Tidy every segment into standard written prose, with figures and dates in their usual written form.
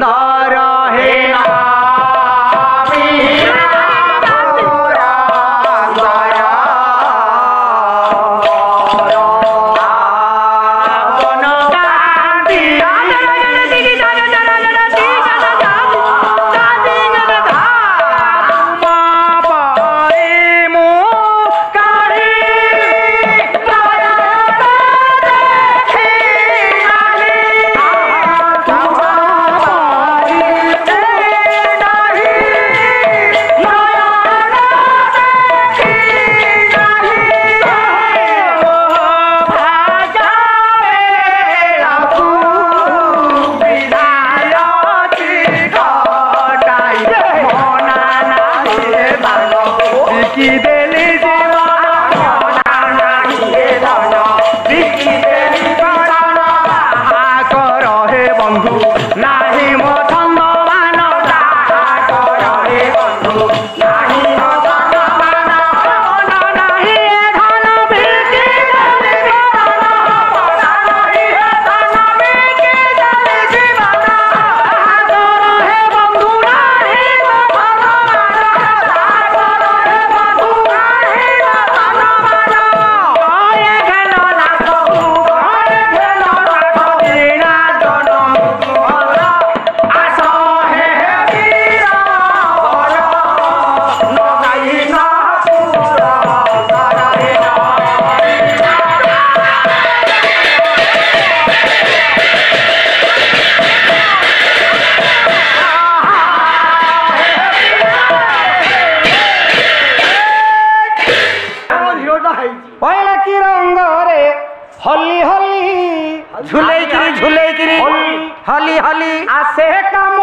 सुंदर हेला हली हली झुले गिरी हली हली आसे काम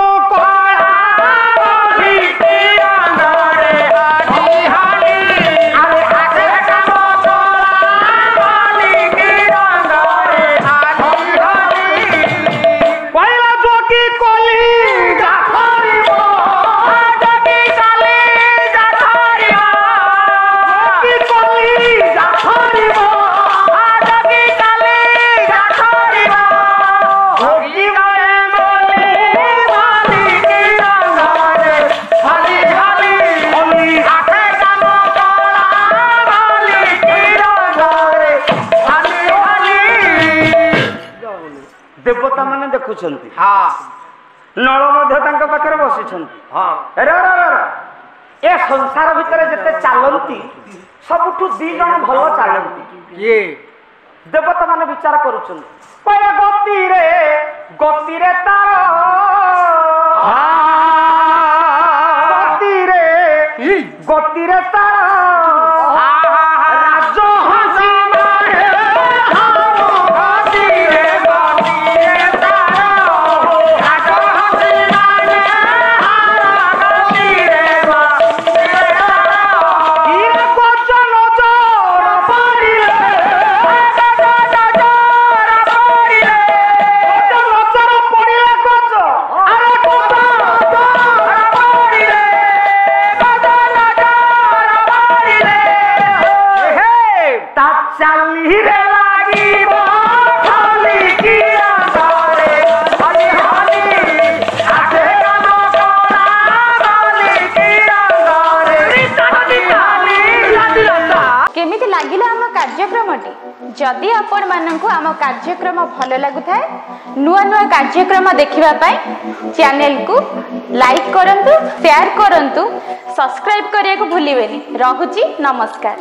देवता माने देखुछंती नल पाखे बसी ए संसार भितर जिते चलती सबुठू दी जन भल चलती ये देवता माने विचार करुछंती गति रे तार गति रे तार जदि आपण मानक आम कार्यक्रम भल लगुता नुआ नुआ कार्यक्रम देखा चैनल को लाइक करंतु शेयर करंतु सब्सक्राइब करने को भूलिबेनी। रहुची नमस्कार।